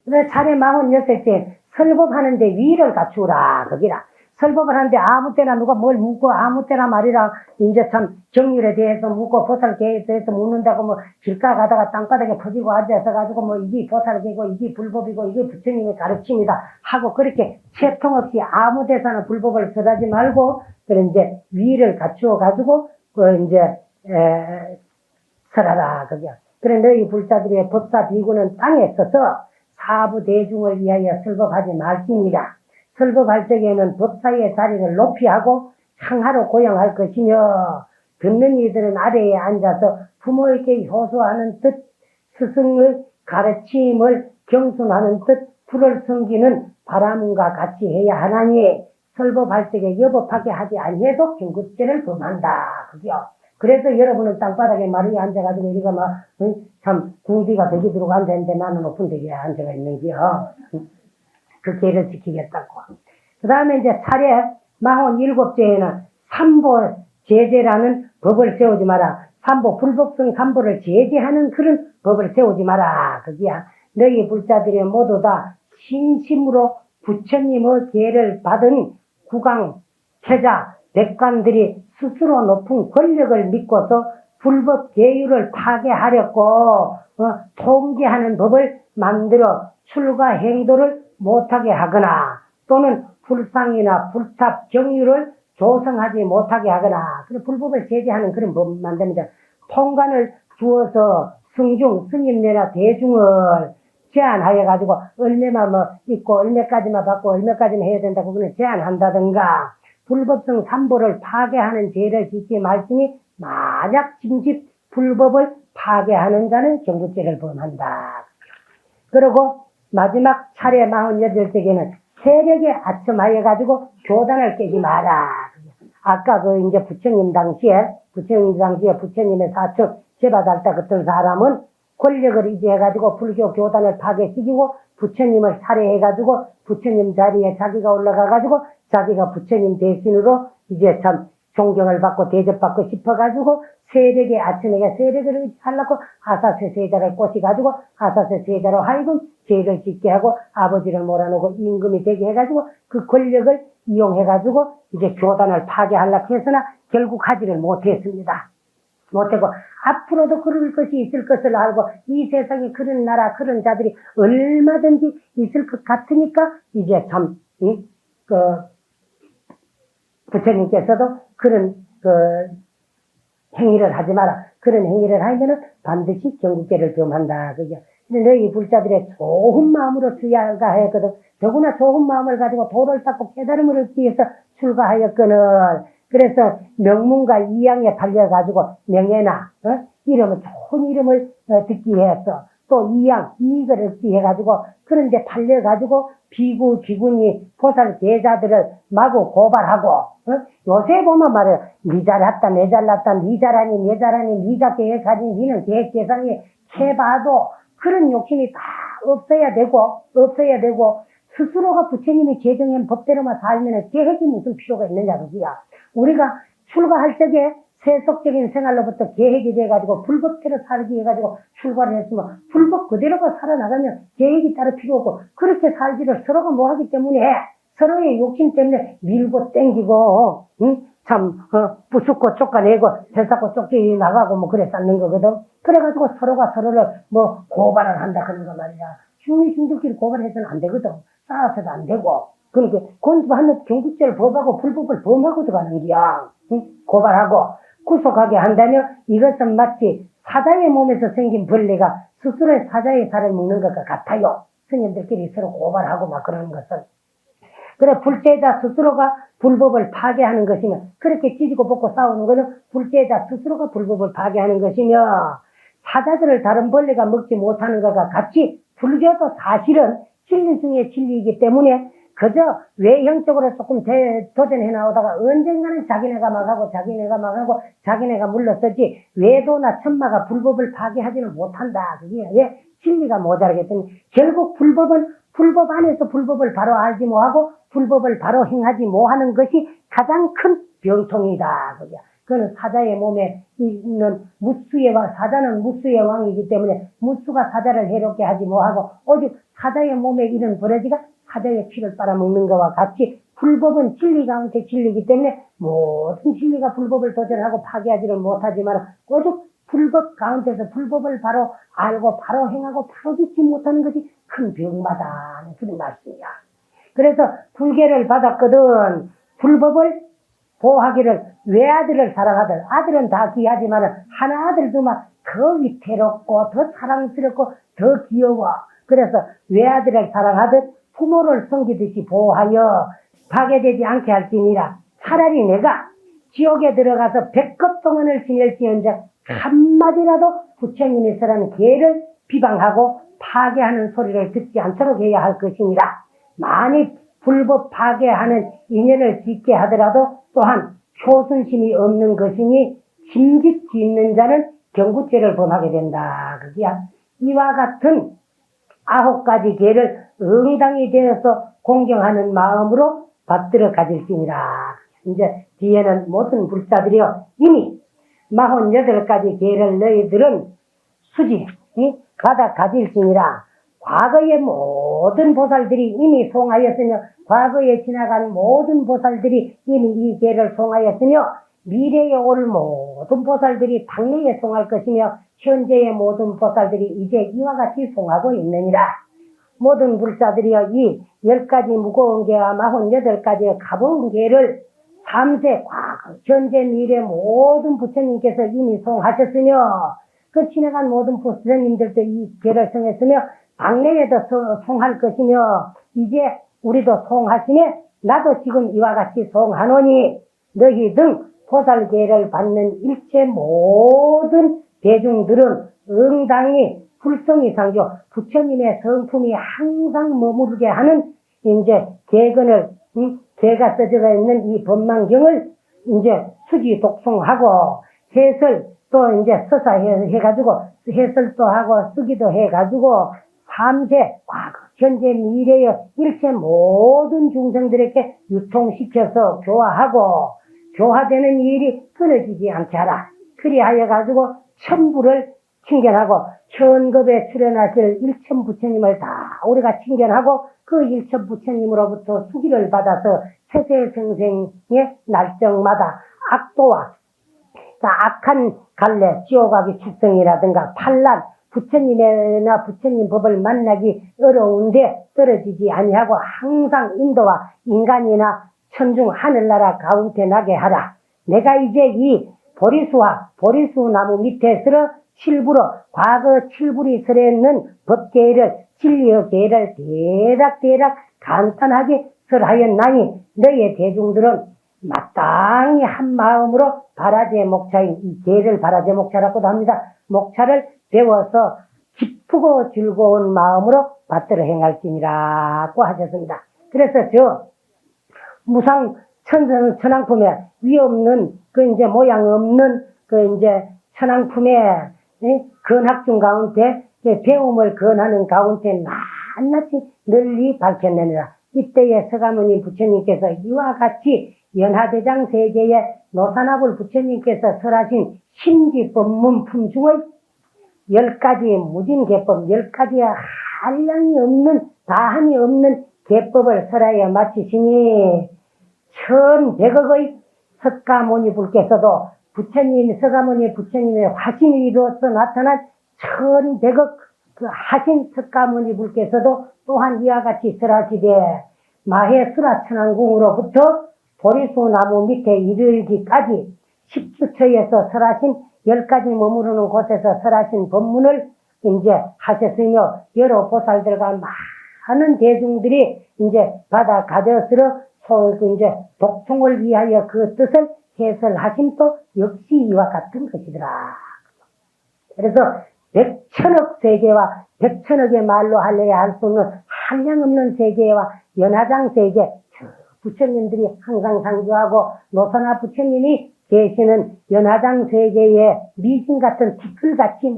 그래서 차례 46째 설법하는데 위를 갖추라 거기라. 설법을 하는데 아무 때나 누가 뭘 묻고 아무 때나 말이라 이제 참 정률에 대해서 묻고 보살계에 대해서 묻는다고 뭐 길가 가다가 땅바닥에 퍼지고 앉아서 가지고 뭐 이게 보살계고 이게 불법이고 이게 부처님의 가르침이다 하고 그렇게 채통 없이 아무 데서나 불법을 설하지 말고 그런 이제 위를 갖추어 가지고 그 이제 설하라 그게. 그래 너희 불자들의 법사 비구는 땅에 서서 사부 대중을 위하여 설법하지 말지니라. 설법할 적에는 법사의 자리를 높이 하고 상하로 고용할 것이며 듣는 이들은 아래에 앉아서 부모에게 효소하는 뜻 스승의 가르침을 경순하는 뜻 불을 섬기는 바람과 같이 해야 하나니 설법할 적에 여법하게 하지 아니해도 중급죄를 범한다. 그게요. 그래서 여러분은 땅바닥에 마루에 앉아가지고 이리가 막 참 궁지가 되게 들어가 앉아있는데 나는 높은 데에 앉아가 있는지요. 그 죄를 지키겠다고. 그 다음에 이제 차례 47제에는 삼보 제재라는 법을 세우지 마라. 삼보 불법성 삼보를 제재하는 그런 법을 세우지 마라. 그게야. 너희 불자들이 모두 다 신심으로 부처님의 계를 받은 국왕, 태자, 백관들이 스스로 높은 권력을 믿고서 불법 계율을 파괴하려고 통제하는 법을 만들어 출가 행도를 못하게 하거나 또는 불상이나 불탑 정유를 조성하지 못하게 하거나 그런 불법을 제재하는 그런 법 만듭니다. 통관을 주어서 승중, 스님네나 대중을 제한하여 가지고 얼마만 뭐 있고 얼마까지만 받고 얼마까지만 해야 된다고 그는 제한한다든가 불법성 삼보를 파괴하는 죄를 짓지 말지니 만약 진집 불법을 파괴하는 자는 경구죄를 범한다. 그리고 마지막 차례 48제에는 세력에 아첨하여 가지고 교단을 깨지 마라. 아까 그 이제 부처님 당시에 부처님의 사척 제바달다 같은 사람은 권력을 의지해 가지고 불교 교단을 파괴시키고 부처님을 살해해 가지고 부처님 자리에 자기가 올라가 가지고 자기가 부처님 대신으로 이제 참 존경을 받고 대접받고 싶어가지고 세력의 아침에 세력을 의지하려고 하사세 세자를 꼬시가지고 하사세 세자로 하여금 죄를 짓게 하고 아버지를 몰아놓고 임금이 되게 해가지고 그 권력을 이용해가지고 이제 교단을 파괴하려고 했으나 결국 하지를 못했습니다. 못하고 앞으로도 그럴 것이 있을 것을 알고 이 세상에 그런 나라 그런 자들이 얼마든지 있을 것 같으니까 이제 참 부처님께서도 그런 행위를 하지 마라. 그런 행위를 하면은 반드시 경구죄를 범한다. 그죠? 근데 너희 불자들의 좋은 마음으로 출가하였거든. 더구나 좋은 마음을 가지고 도를 닦고 깨달음을 얻기 위해서 출가하였거늘. 그래서 명문과 이양에 달려가지고 명예나 이름을 좋은 이름을 듣기 위해서 또 이익을 얻기 해가지고 그런데 팔려가지고 비구 비군이 보살 제자들을 마구 고발하고 요새 보면 말이야 니 잘났다 내 잘났다 니 잘하니 내 잘하니 니가 계획하니 니는 계획 계산이 해봐도 그런 욕심이 다 없어야 되고 스스로가 부처님이 제정한 법대로만 살면 계획이 무슨 필요가 있느냐 그거야. 우리가 출가할 적에 세속적인 생활로부터 계획이 돼가지고 불법대로 살기 해가지고 출가를 했으면 불법 그대로가 살아나가면 계획이 따로 필요 없고 그렇게 살기를 서로가 뭐하기 때문에 서로의 욕심 때문에 밀고 땡기고 부수고 쫓아내고 배사고 쫓기 나가고 뭐 그래 쌓는 거거든. 그래가지고 서로가 서로를 뭐 고발을 한다 그런 거 말이야. 중이중들끼리 고발해서는 안 되거든. 싸워서도 안 되고. 그러니까 공부하는 경구죄를 범하고 불법을 범하고 들어가는 거야. 고발하고 구속하게 한다면 이것은 마치 사자의 몸에서 생긴 벌레가 스스로의 사자의 살을 먹는 것과 같아요. 스님들끼리 서로 고발하고 막 그러는 것은. 그래 불제자 스스로가 불법을 파괴하는 것이며 그렇게 찢고 벗고 싸우는 것은 불제자 스스로가 불법을 파괴하는 것이며 사자들을 다른 벌레가 먹지 못하는 것과 같이 불교도 사실은 진리 중에 진리이기 때문에 그저 외형적으로 조금 도전해 나오다가 언젠가는 자기네가 막하고 자기네가 물러서지 외도나 천마가 불법을 파괴하지는 못한다. 그게 왜 진리가 모자라기 때문에 결국 불법은 불법 안에서 불법을 바로 알지 못하고 불법을 바로 행하지 못하는 것이 가장 큰 병통이다. 그게 그는 사자의 몸에 있는 무수의 왕, 사자는 무수의 왕이기 때문에 무수가 사자를 해롭게 하지 뭐하고 오직 사자의 몸에 있는 버러지가 사자의 피를 빨아먹는 것과 같이 불법은 진리 가운데 진리이기 때문에 모든 진리가 불법을 도전하고 파괴하지를 못하지만 오직 불법 가운데서 불법을 바로 알고 바로 행하고 바로 짓지 못하는 것이 큰 병마다 그런 말씀이야. 그래서 불계를 받았거든 불법을 보호하기를 외아들을 사랑하든 아들은 다 귀하지만 하나 아들 두면 더 위태롭고 더 사랑스럽고 더 귀여워. 그래서 외아들을 사랑하듯 부모를 섬기듯이 보호하여 파괴되지 않게 할지니라. 차라리 내가 지옥에 들어가서 백급 동안을 지낼지언정 한마디라도 부처님이 설한 계를 비방하고 파괴하는 소리를 듣지 않도록 해야 할 것이니라. 만일 불법 파괴하는 인연을 짓게 하더라도 또한 효순심이 없는 것이니 심직 짓는 자는 경구죄를 범하게 된다. 그게야. 이와 같은 9가지 계를 응당이 되어서 공경하는 마음으로 받들어 가질지니라. 이제 뒤에는 모든 불사들이여 이미 48가지 계를 너희들은 수지 받아 가질지니라. 과거의 모든 보살들이 이미 송하였으며 과거에 지나간 모든 보살들이 이미 이 계를 송하였으며 미래에 올 모든 보살들이 당내에 송할 것이며 현재의 모든 보살들이 이제 이와 같이 송하고 있느니라. 모든 불사들이여 이 10가지 무거운 계와 48가지의 가벼운 계를 3세 과거 현재 미래 모든 부처님께서 이미 송하셨으며 그 지나간 모든 부처님들도 이 계를 송했으며 당내에도 송할 것이며 이제 우리도 송하시며 나도 지금 이와 같이 송하노니 너희 등 보살계를 받는 일체 모든 대중들은 응당히 불성이상조 부처님의 성품이 항상 머무르게 하는 이제 계근을 계가 써져 있는 이 법망경을 이제 수지 독송하고 해설 또 이제 서사해가지고 해설도 하고 쓰기도 해가지고 3세 과거 현재 미래의 일체 모든 중생들에게 유통시켜서 교화하고 교화되는 일이 끊어지지 않게 하라. 그리하여 가지고 천부를 칭견하고 현급에 출연하실 일천 부처님을 다 우리가 칭견하고 그 일천 부처님으로부터 수기를 받아서 세세생생의 날정마다 악도와 악한 갈래 지옥악의 축생이라든가 판란 부처님이나 부처님 법을 만나기 어려운데 떨어지지 아니하고 항상 인도와 인간이나 천중 하늘나라 가운데 나게 하라. 내가 이제 이 보리수와 보리수 나무 밑에서 칠부로 과거 칠불이 설했는 법계를 진리의 계를 대략 간단하게 설하였나니 너희의 대중들은 마땅히 한 마음으로 바라제 목차인 이 계를 바라제 목차라고도 합니다. 목차를 배워서 기쁘고 즐거운 마음으로 받들어 행할지니라고 하셨습니다. 그래서 저 무상 천왕품에 위없는 그 이제 모양 없는 그 이제 천왕품에 건학중 가운데 배움을 건하는 가운데 낱낱이 널리 밝혔느니라. 이때에 서가모니 부처님께서 이와 같이 연하대장 세계에 노산화불 부처님께서 설하신 심지법문 품중의 10가지 무진계법, 10가지의 한량이 없는, 다함이 없는 계법을 설하여 마치시니 1100억의 석가모니 불께서도 부처님, 서가모니 부처님의 화신이로서 나타난 1100억 그 하신 석가모니 불께서도 또한 이와 같이 설하시되 마해수라천왕궁으로부터 보리수나무 밑에 이르기까지 10주처에서 설하신 10가지 머무르는 곳에서 설하신 법문을 이제 하셨으며 여러 보살들과 많은 대중들이 이제 받아 가져서러 이제 독통을 위하여 그 뜻을 해설하심도 역시 이와 같은 것이더라. 그래서 100천억 세계와 100천억의 말로 하려야 할 수 없는 한량없는 세계와 연화장 세계, 부처님들이 항상 상주하고 노선화 부처님이 계시는 연화장 세계의 미신 같은 티끌같이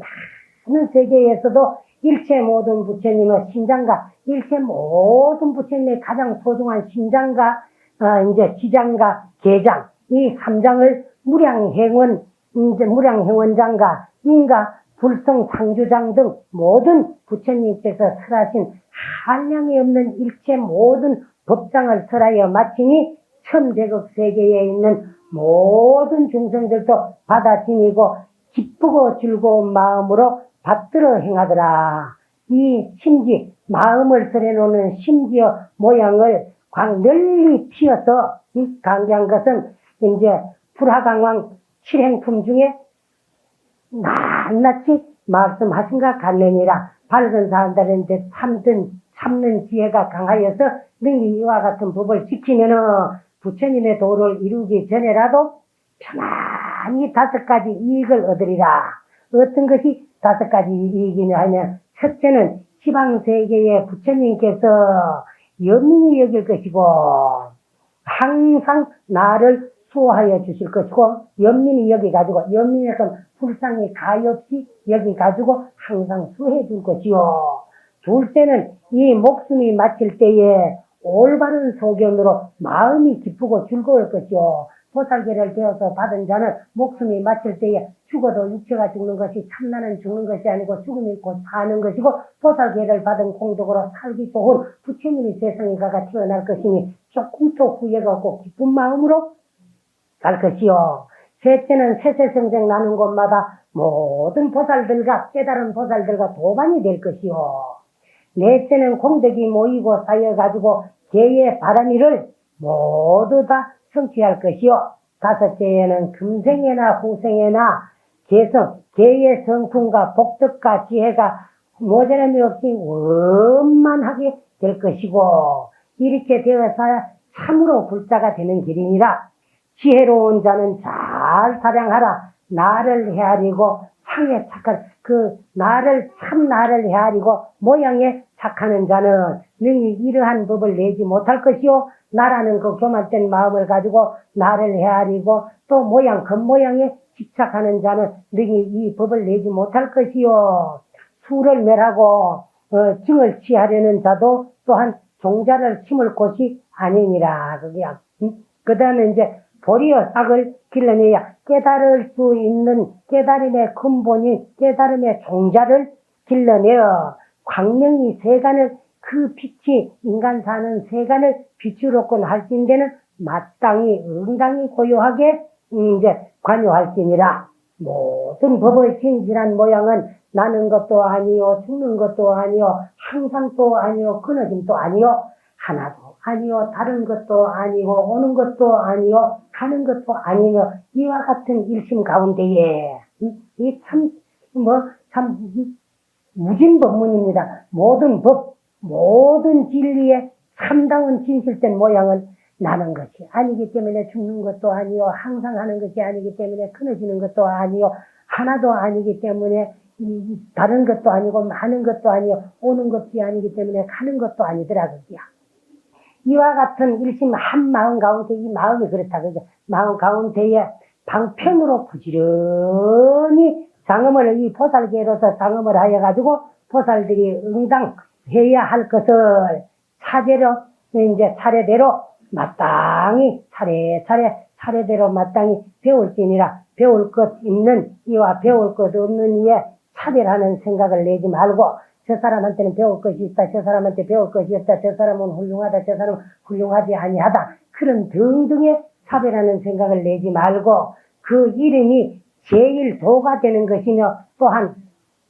많은 세계에서도 일체 모든 부처님의 심장과 일체 모든 부처님의 가장 소중한 심장과 이제 지장과 계장 이 3장을 무량행원, 이제 무량행원장과 인가, 불성 상주장 등 모든 부처님께서 설하신 한량이 없는 일체 모든 법장을 설하여 마치니 천대국 세계에 있는 모든 중생들도 받아 지니고 기쁘고 즐거운 마음으로 받들어 행하더라. 이 심지 마음을 설해놓는 심지어 모양을 널리 피어서 강조한 것은 이제 불화강왕 칠행품 중에 낱낱이 말씀하신 것 같느니라. 밝은 사람들은 이제 참는 지혜가 강하여서 능히 이와 같은 법을 지키면은 부처님의 도를 이루기 전에라도 편안히 5가지 이익을 얻으리라. 어떤 것이 5가지 이익이냐 하면, 첫째는 지방세계의 부처님께서 연민이 여길 것이고 항상 나를 수호하여 주실 것이고, 연민이 여기가지고, 연민에서 불상이 가엾이 여기가지고 항상 수호해 줄 것이요. 둘째는 이 목숨이 마칠 때에 올바른 소견으로 마음이 기쁘고 즐거울 것이요. 보살계를 되어서 받은 자는 목숨이 마칠 때에 죽어도 육체가 죽는 것이 참나는 죽는 것이 아니고 죽음이 곧 사는 것이고, 보살계를 받은 공덕으로 살기 좋은 부처님이 세상에 가가 태어날 것이니 조금도 후회가 없고 기쁜 마음으로 갈 것이요. 셋째는 세세성생 나는 곳마다 모든 보살들과 깨달은 보살들과 도반이 될 것이요. 넷째는 공덕이 모이고 쌓여가지고 개의 바람이를 모두 다 성취할 것이요. 다섯째에는 금생에나 후생에나 개의 성품과 복덕과 지혜가 모자람이 없이 원만하게 될 것이고, 이렇게 되어서야 참으로 불자가 되는 길이니라. 지혜로운 자는 잘 사량하라. 나를 헤아리고 상에 착한 나를 헤아리고 모양에 착하는 자는 능히 이러한 법을 내지 못할 것이요. 나라는 그 교만된 마음을 가지고 나를 헤아리고 또 겉모양에 집착하는 자는 능히 이 법을 내지 못할 것이요. 수를 멸하고 증을 취하려는 자도 또한 종자를 심을 곳이 아니니라. 그게야. 그 다음에 이제 도리어 싹을 길러내야 깨달을 수 있는 깨달음의 근본인 깨달음의 종자를 길러내어 광명이 세간을, 그 빛이 인간 사는 세간을 빛으로군 할진대는 마땅히 응당히 고요하게 이제 관여할지니라. 모든 법의 진실한 모양은 나는 것도 아니요, 죽는 것도 아니요, 항상도 아니요, 끊어짐도 아니요, 하나도 아니요, 다른 것도 아니고 오는 것도 아니요, 가는 것도 아니요, 이와 같은 일심 가운데에 이 참 무진법문입니다. 모든 법, 모든 진리의 참다운 진실된 모양은 나는 것이 아니기 때문에 죽는 것도 아니요, 항상 하는 것이 아니기 때문에 끊어지는 것도 아니요, 하나도 아니기 때문에 다른 것도 아니고 많은 것도 아니요, 오는 것이 아니기 때문에 가는 것도 아니더라 그게야. 이와 같은 일심 한 마음 가운데, 이 마음이 그렇다 그죠. 마음 가운데에 방편으로 부지런히 장엄을, 이 보살계로서 장엄을 하여 가지고 보살들이 응당해야 할 것을 차례대로 마땅히 차례대로 마땅히 배울지니라. 배울 것 있는 이와 배울 것 없는 이에 차별하는 생각을 내지 말고, 저 사람한테는 배울 것이 있다, 저 사람한테 배울 것이 없다, 저 사람은 훌륭하다, 저 사람은 훌륭하지 아니하다, 그런 등등의 차별하는 생각을 내지 말고, 그 이름이 제일 도가 되는 것이며 또한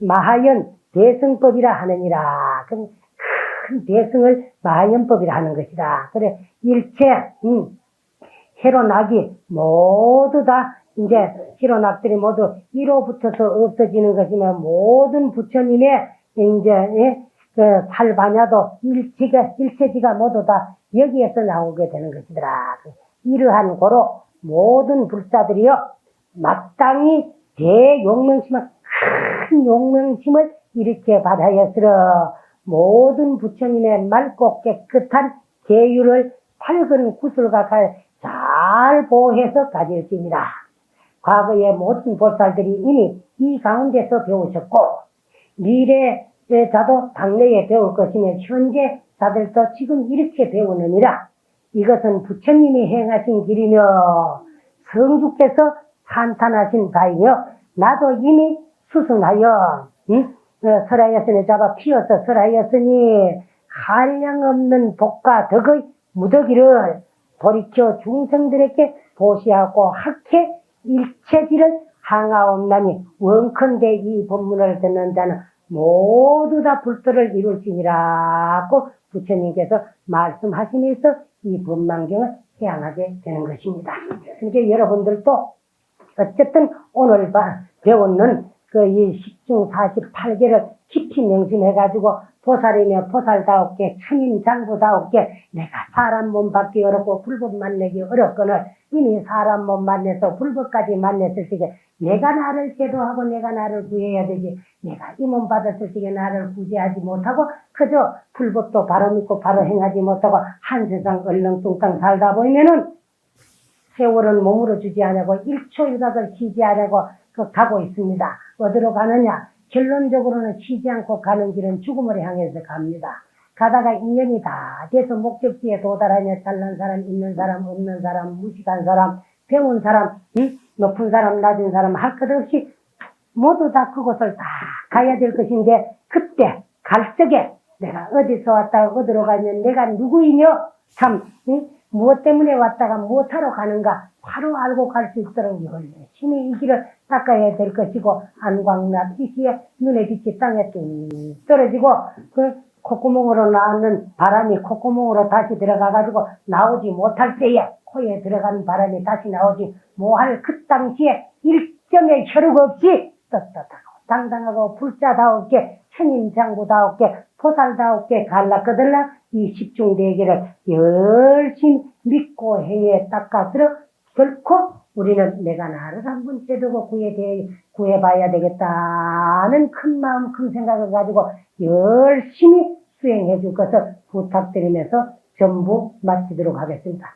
마하연 대승법이라 하느니라. 큰 대승을 마하연법이라 하는 것이다. 그래, 일체 해로낙이 모두 다 이제 희로낙들이 모두 이로 붙어서 없어지는 것이며, 모든 부처님의 이제 살바냐도 일체지가 모두 다 여기에서 나오게 되는 것이더라. 이러한 고로 모든 불사들이요 마땅히 대용명심을, 큰 용명심을 이렇게 받아야스러 모든 부처님의 맑고 깨끗한 계율을 밝은 구슬과 잘 보호해서 가질지니라. 과거의 모든 보살들이 이미 이 가운데서 배우셨고, 미래 자도 당내에 배울 것이며 현재 자들도 지금 이렇게 배우느니라. 이것은 부처님이 행하신 길이며 성주께서 산탄하신 바이여 나도 이미 수승하여 설하였으니 잡아 피어서 설하였으니 한량없는 복과 덕의 무더기를 돌이켜 중생들에게 보시하고 학회 일체지를 항하옵나니 원컨대 이 법문을 듣는 자는 모두 다 불도를 이룰지니라고 부처님께서 말씀하시면서 이 법망경을 해양하게 되는 것입니다. 그러니까 여러분들도 어쨌든 오늘 배우는 이 십중 48개를 깊이 명심해가지고 보살이며 보살다옵게 천인장부다옵게 내가 사람 몸 받기 어렵고 불법 만나기 어렵거늘 이미 사람 몸 만나서 불법까지 만났을 적에 내가 나를 제도하고 내가 나를 구해야 되지 내가 이 몸 받았을 적에 나를 구제하지 못하고 그저 불법도 바로 믿고 바로 행하지 못하고 한 세상 얼렁뚱땅 살다 보면은 세월은 몸으로 주지 않고 1초 1각을 쉬지 않고 가고 있습니다. 어디로 가느냐? 결론적으로는 쉬지 않고 가는 길은 죽음을 향해서 갑니다. 가다가 인연이 다 돼서 목적지에 도달하냐 잘난 사람, 있는 사람, 없는 사람, 무식한 사람, 배운 사람, 높은 사람, 낮은 사람 할 것 없이 모두 다 그곳을 다 가야 될 것인데 그때 갈 적에 내가 어디서 왔다가 어디로 가면 내가 누구이며 참 무엇 때문에 왔다가 무엇하러 가는가 바로 알고 갈 수 있도록 열심히 이 길을 닦아야 될 것이고 안광낮 이시에 눈에 빛이 땅에 뚝 떨어지고 그 콧구멍으로 나오는 바람이 콧구멍으로 다시 들어가가지고 나오지 못할 때에 코에 들어가는 바람이 다시 나오지 못할 그 당시에 일정의 혈육 없이 떳떳하고 당당하고 불자다웠게 천인장부다웠게 보살다웠게 갈라거들라 이 십중대계를 열심히 믿고 행해 닦아들어 결코 우리는 내가 나를 한번 제대로 구해봐야 되겠다는 큰 마음 큰 생각을 가지고 열심히 수행해 줄 것을 부탁드리면서 전부 마치도록 하겠습니다.